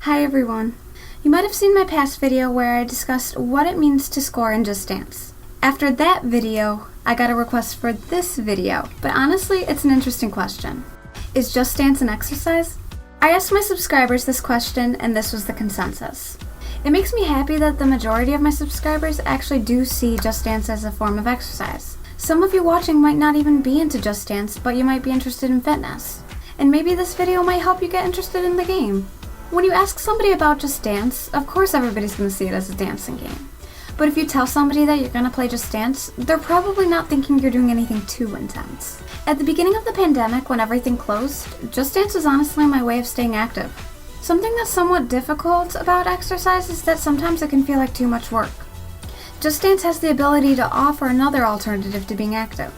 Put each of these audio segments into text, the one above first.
Hi everyone. You might have seen my past video where I discussed what it means to score in Just Dance. After that video, I got a request for this video, but honestly, it's an interesting question. Is Just Dance an exercise? I asked my subscribers this question and this was the consensus. It makes me happy that the majority of my subscribers actually do see Just Dance as a form of exercise. Some of you watching might not even be into Just Dance, but you might be interested in fitness. And maybe this video might help you get interested in the game. When you ask somebody about Just Dance, of course everybody's going to see it as a dancing game. But if you tell somebody that you're going to play Just Dance, they're probably not thinking you're doing anything too intense. At the beginning of the pandemic, when everything closed, Just Dance was honestly my way of staying active. Something that's somewhat difficult about exercise is that sometimes it can feel like too much work. Just Dance has the ability to offer another alternative to being active.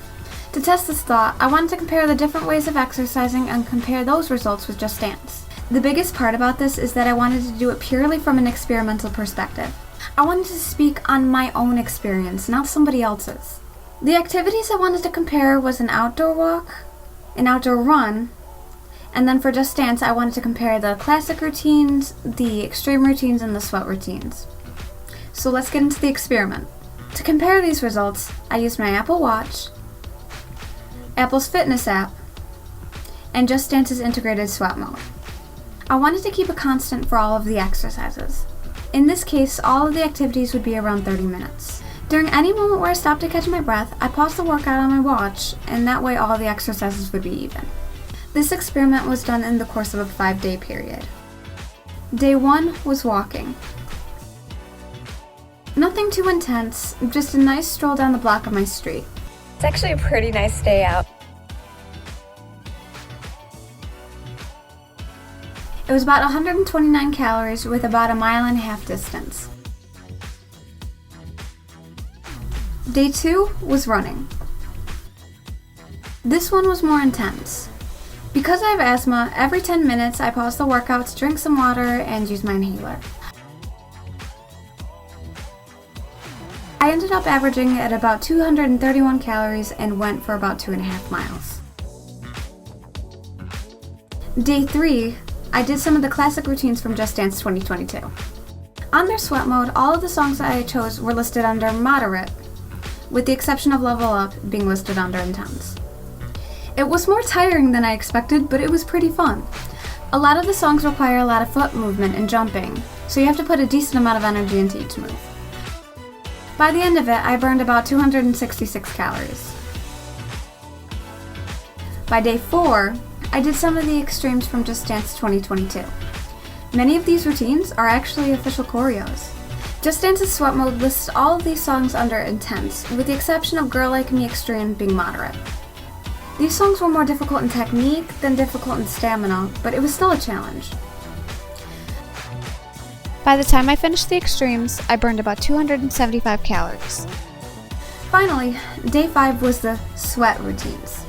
To test this thought, I wanted to compare the different ways of exercising and compare those results with Just Dance. The biggest part about this is that I wanted to do it purely from an experimental perspective. I wanted to speak on my own experience, not somebody else's. The activities I wanted to compare was an outdoor walk, an outdoor run, and then for Just Dance I wanted to compare the classic routines, the extreme routines, and the sweat routines. So let's get into the experiment. To compare these results, I used my Apple Watch, Apple's fitness app, and Just Dance's integrated sweat mode. I wanted to keep a constant for all of the exercises. In this case, all of the activities would be around 30 minutes. During any moment where I stopped to catch my breath, I paused the workout on my watch, and that way all the exercises would be even. This experiment was done in the course of a 5-day period. Day 1 was walking. Nothing too intense, just a nice stroll down the block of my street. It's actually a pretty nice day out. It was about 129 calories with about a 1.5 mile distance. Day 2 was running. This one was more intense. Because I have asthma, every 10 minutes I pause the workout to drink some water and use my inhaler. I ended up averaging at about 231 calories and went for about 2.5 miles. Day 3, I did some of the classic routines from Just Dance 2022. On their sweat mode, all of the songs that I chose were listed under moderate, with the exception of Level Up being listed under intense. It was more tiring than I expected, but it was pretty fun. A lot of the songs require a lot of foot movement and jumping, so you have to put a decent amount of energy into each move. By the end of it, I burned about 266 calories. By day 4, I did some of the extremes from Just Dance 2022. Many of these routines are actually official choreos. Just Dance's sweat mode lists all of these songs under intense, with the exception of Girl Like Me Extreme being moderate. These songs were more difficult in technique than difficult in stamina, but it was still a challenge. By the time I finished the extremes, I burned about 275 calories. Finally, day 5 was the sweat routines.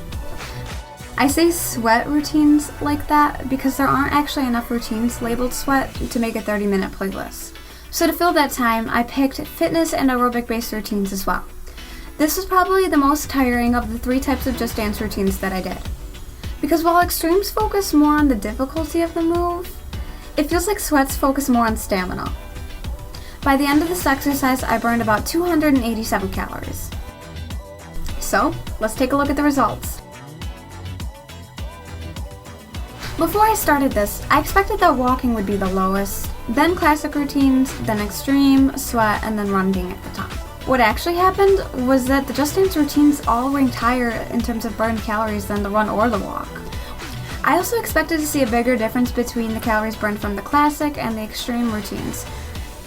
I say sweat routines like that because there aren't actually enough routines labeled sweat to make a 30-minute playlist. So to fill that time, I picked fitness and aerobic-based routines as well. This was probably the most tiring of the 3 types of Just Dance routines that I did. Because while extremes focus more on the difficulty of the move, it feels like sweats focus more on stamina. By the end of this exercise, I burned about 287 calories. So, let's take a look at the results. Before I started this, I expected that walking would be the lowest, then classic routines, then extreme, sweat, and then run being at the top. What actually happened was that the Just Dance routines all ranked higher in terms of burned calories than the run or the walk. I also expected to see a bigger difference between the calories burned from the classic and the extreme routines,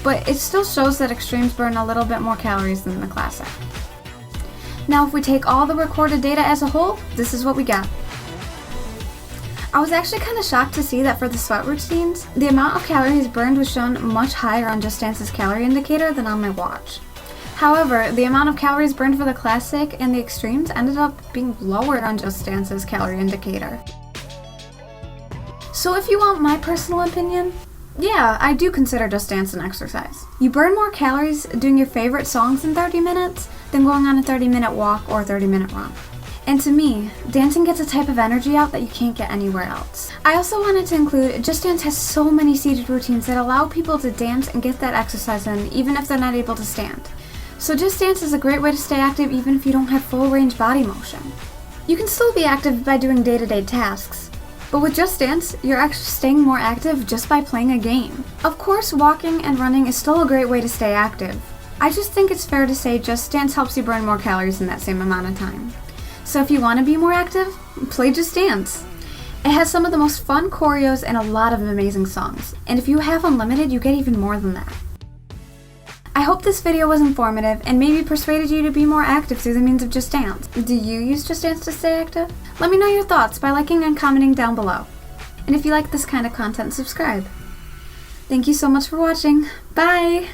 but it still shows that extremes burn a little bit more calories than the classic. Now if we take all the recorded data as a whole, this is what we got. I was actually kind of shocked to see that for the sweat routines, the amount of calories burned was shown much higher on Just Dance's calorie indicator than on my watch. However, the amount of calories burned for the classic and the extremes ended up being lower on Just Dance's calorie indicator. So if you want my personal opinion, yeah, I do consider Just Dance an exercise. You burn more calories doing your favorite songs in 30 minutes than going on a 30-minute walk or a 30-minute run. And to me, dancing gets a type of energy out that you can't get anywhere else. I also wanted to include Just Dance has so many seated routines that allow people to dance and get that exercise in even if they're not able to stand. So Just Dance is a great way to stay active even if you don't have full range body motion. You can still be active by doing day-to-day tasks, but with Just Dance, you're actually staying more active just by playing a game. Of course, walking and running is still a great way to stay active. I just think it's fair to say Just Dance helps you burn more calories in that same amount of time. So if you want to be more active, play Just Dance. It has some of the most fun choreos and a lot of amazing songs, and if you have unlimited, you get even more than that. I hope this video was informative and maybe persuaded you to be more active through the means of Just Dance. Do you use Just Dance to stay active? Let me know your thoughts by liking and commenting down below. And if you like this kind of content, subscribe. Thank you so much for watching. Bye!